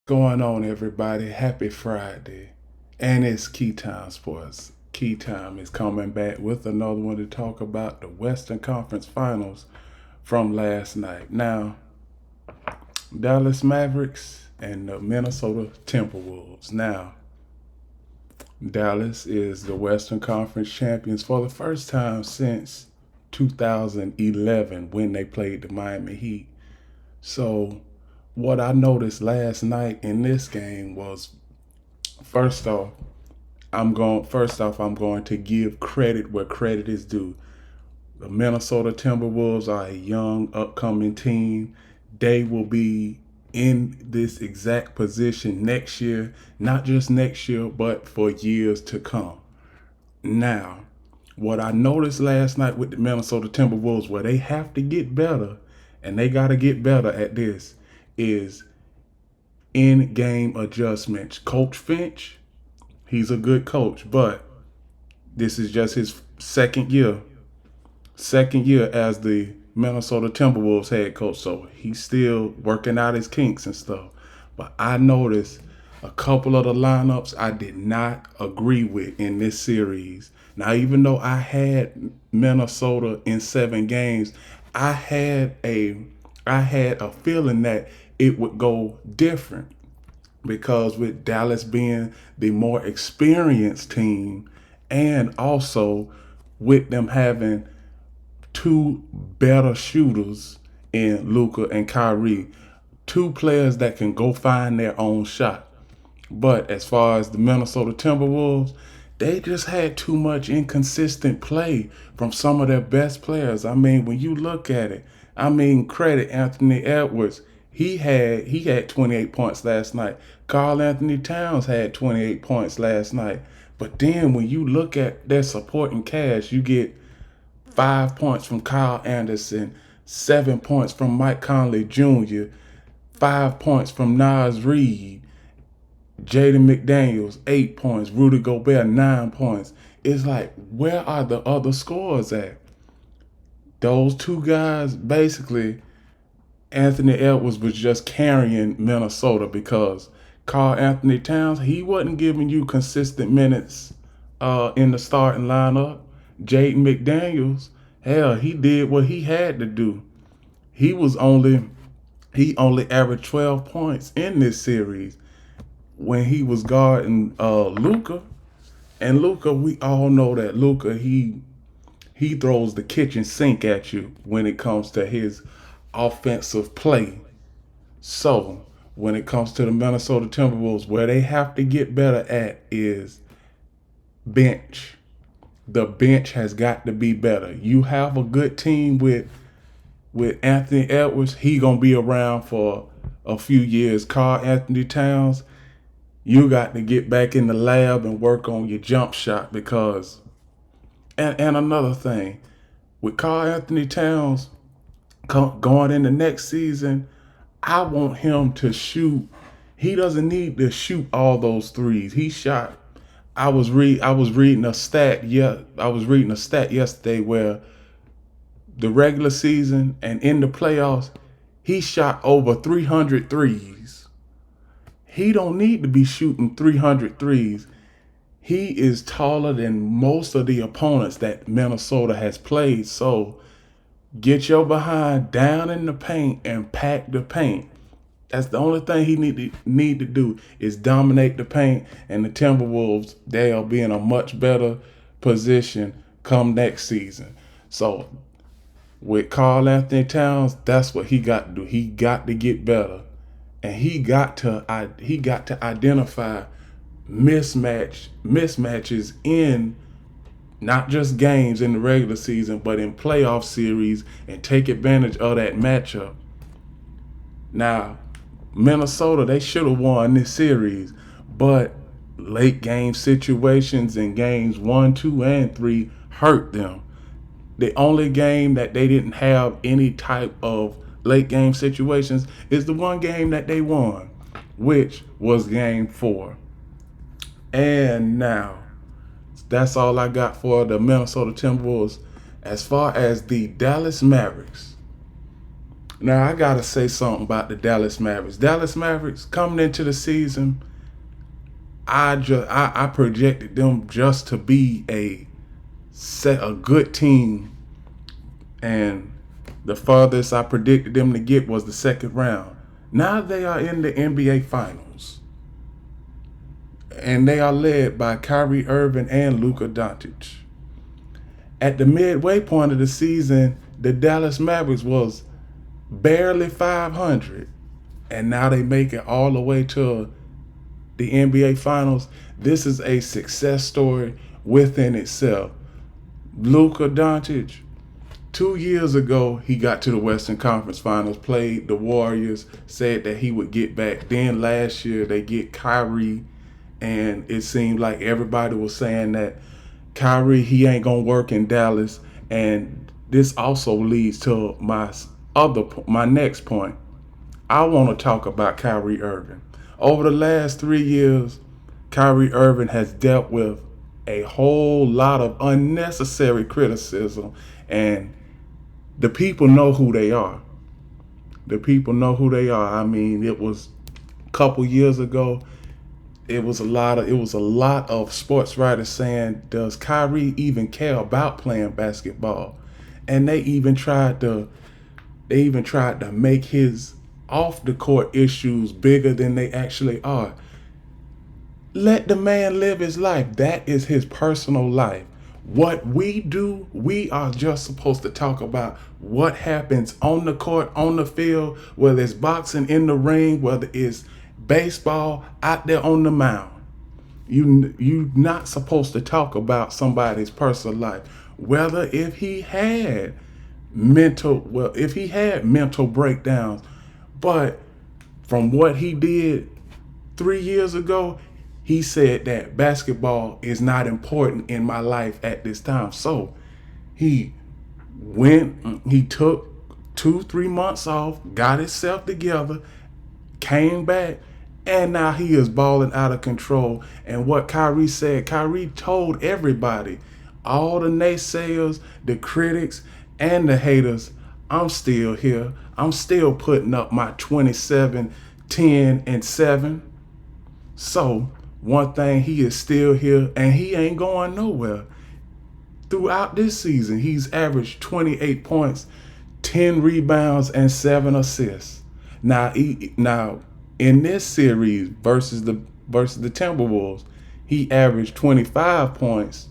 Going on, everybody? Happy Friday. And it's Key Time Sports. Key Time is coming back with another one to talk about the Western Conference Finals from last night. Now, Dallas Mavericks and the Minnesota Timberwolves. Now, Dallas is the Western Conference champions for the first time since 2011 when they played the Miami Heat. So, what I noticed last night in this game was first off, I'm going to give credit where credit is due. The Minnesota Timberwolves are a young upcoming team. They will be in this exact position next year, not just next year, but for years to come. Now, what I noticed last night with the Minnesota Timberwolves, where they have to get better, and they got to get better at this, is in game adjustments. Coach Finch, he's a good coach, but this is just his second year. Second year as the Minnesota Timberwolves head coach. So he's still working out his kinks and stuff. But I noticed a couple of the lineups I did not agree with in this series. Now, even though I had Minnesota in 7 games, I had a feeling that it would go different because with Dallas being the more experienced team and also with them having two better shooters in Luka and Kyrie, two players that can go find their own shot. But as far as the Minnesota Timberwolves, they just had too much inconsistent play from some of their best players. I mean, when you look at it, credit Anthony Edwards. He had 28 points last night. Karl Anthony Towns had 28 points last night. But then when you look at their supporting cast, you get 5 points from Kyle Anderson, 7 points from Mike Conley Jr., 5 points from Nas Reed, Jaden McDaniels, 8 points, Rudy Gobert, 9 points. It's like, where are the other scores at? Those two guys, basically, Anthony Edwards was just carrying Minnesota because Karl Anthony Towns, he wasn't giving you consistent minutes in the starting lineup. Jaden McDaniels, hell, he did what he had to do. He only averaged 12 points in this series when he was guarding Luka. And Luka, we all know that Luka, he throws the kitchen sink at you when it comes to his offensive play. So when it comes to the Minnesota Timberwolves, where they have to get better at is bench. The bench has got to be better. You have a good team with Anthony Edwards. He gonna be around for a few years. Karl Anthony Towns, you got to get back in the lab and work on your jump shot because. And another thing, with Karl Anthony Towns going in the next season, I want him to shoot. He doesn't need to shoot all those threes. He shot. I was reading a stat. Yeah, I was reading a stat yesterday where the regular season and in the playoffs, he shot over 300 threes. He don't need to be shooting 300 threes. He is taller than most of the opponents that Minnesota has played. So get your behind down in the paint and pack the paint. That's the only thing he need to do is dominate the paint, and the Timberwolves, they'll be in a much better position come next season. So with Karl Anthony Towns, that's what he got to do. He got to get better, and he got to identify mismatches in not just games in the regular season, but in playoff series and take advantage of that matchup. Now, Minnesota, they should have won this series, but late game situations in games 1, 2, and 3 hurt them. The only game that they didn't have any type of late game situations is the one game that they won, which was game 4. And now, that's all I got for the Minnesota Timberwolves. As far as the Dallas Mavericks, Now I gotta say something about the Dallas Mavericks. Dallas Mavericks coming into the season, I projected them just to be a good team, and the farthest I predicted them to get was the second round. Now they are in the NBA Finals, and they are led by Kyrie Irving and Luka Doncic. At the midway point of the season, the Dallas Mavericks was barely 500, and now they make it all the way to the NBA Finals. This is a success story within itself. Luka Doncic, 2 years ago, he got to the Western Conference Finals, played the Warriors, said that he would get back. Then last year, they get Kyrie, and it seemed like everybody was saying that Kyrie, he ain't going to work in Dallas. And this also leads to my next point. I want to talk about Kyrie Irving. Over the last 3 years, Kyrie Irving has dealt with a whole lot of unnecessary criticism, and the people know who they are. The people know who they are. I mean, it was a couple years ago. It was a lot of sports writers saying, "Does Kyrie even care about playing basketball?" And they even tried to make his off the court issues bigger than they actually are. Let the man live his life. That is his personal life. What we do, we are just supposed to talk about what happens on the court, on the field, whether it's boxing in the ring, whether it's baseball out there on the mound. You not supposed to talk about somebody's personal life, whether if he had mental breakdowns. But from what he did 3 years ago, he said that basketball is not important in my life at this time. So he took 2-3 months off, got himself together, came back, and now he is balling out of control. And what Kyrie said, Kyrie told everybody, all the naysayers, the critics, and the haters, I'm still here. I'm still putting up my 27, 10, and 7. So, one thing, he is still here, and he ain't going nowhere. Throughout this season, he's averaged 28 points, 10 rebounds, and 7 assists. Now, in this series versus the Timberwolves, he averaged 25 points,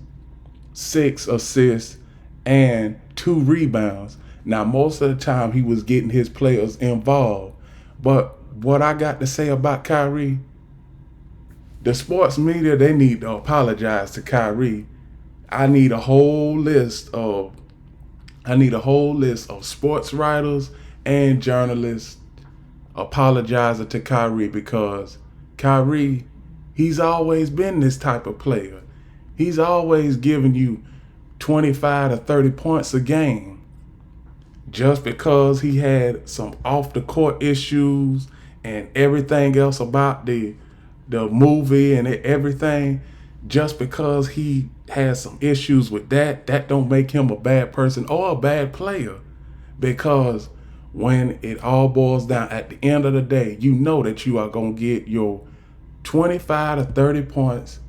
6 assists, and 2 rebounds. Now, most of the time, he was getting his players involved. But what I got to say about Kyrie, the sports media, they need to apologize to Kyrie. I need a whole list of sports writers and journalists apologizing to Kyrie, because Kyrie, he's always been this type of player. He's always given you 25 to 30 points a game. Just because he had some off the court issues and everything else about the movie and everything, just because he has some issues with that don't make him a bad person or a bad player. Because when it all boils down, at the end of the day, you know that you are going to get your 25 to 30 points,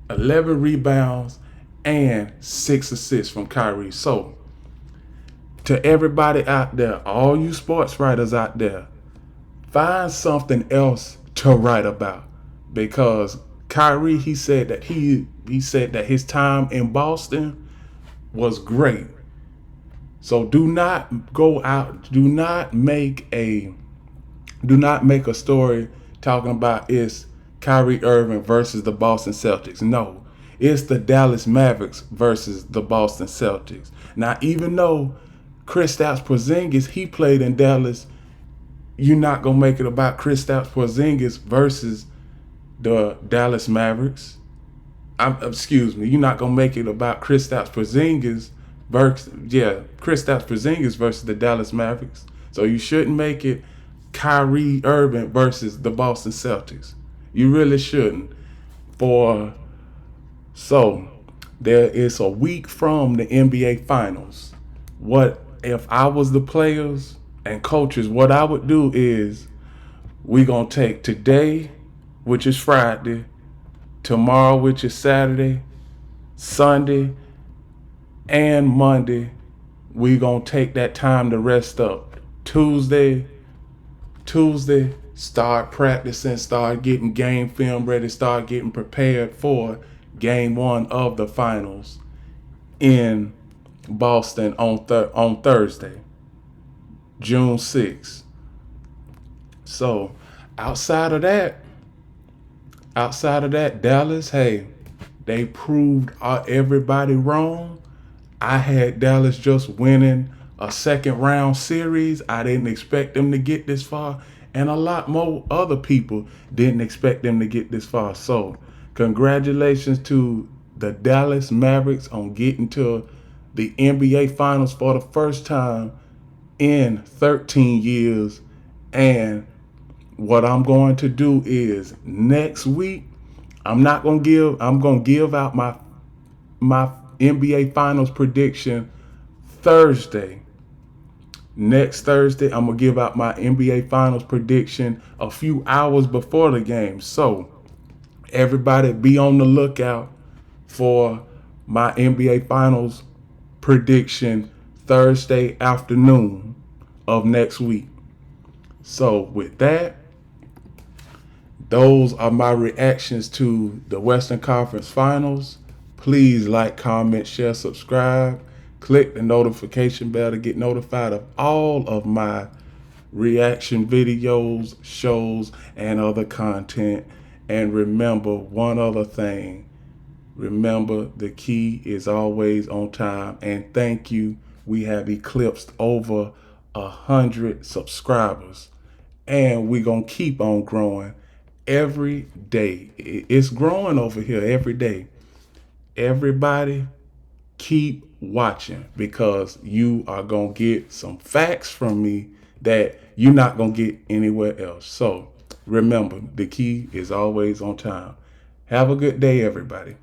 11 rebounds, and 6 assists from Kyrie. So, to everybody out there, all you sports writers out there, find something else to write about. Because Kyrie, he said that his time in Boston was great. So do not go out, do not make a story talking about it's Kyrie Irving versus the Boston Celtics. No, it's the Dallas Mavericks versus the Boston Celtics. Now, even though Kristaps Porzingis, he played in Dallas, you're not going to make it about Kristaps Porzingis versus the Dallas Mavericks. You're not going to make it about Kristaps Porzingis versus the Dallas Mavericks. So you shouldn't make it Kyrie Irving versus the Boston Celtics. You really shouldn't. So there is a week from the NBA Finals. What if I was the players? And coaches, what I would do is we gonna take today, which is Friday, tomorrow, which is Saturday, Sunday, and Monday. We gonna take that time to rest up. Tuesday, start practicing, start getting game film ready, start getting prepared for game one of the finals in Boston on Thursday, June 6th. So outside of that, Dallas, hey, they proved everybody wrong. I had Dallas just winning a second round series. I didn't expect them to get this far. And a lot more other people didn't expect them to get this far. So, congratulations to the Dallas Mavericks on getting to the NBA Finals for the first time in 13 years. And what I'm going to do is next week, I'm going to give out my NBA Finals prediction Thursday. Next Thursday, I'm going to give out my NBA Finals prediction a few hours before the game. So, everybody be on the lookout for my NBA Finals prediction Thursday afternoon of next week. So, with that, those are my reactions to the Western Conference Finals. Please like, comment, share, subscribe. Click the notification bell to get notified of all of my reaction videos, shows, and other content. And remember one other thing. Remember, the key is always on time. And thank you. We have eclipsed over 100 subscribers. And we're going to keep on growing every day. It's growing over here every day. Everybody keep watching, because you are going to get some facts from me that you're not going to get anywhere else. So remember, the key is always on time. Have a good day, everybody.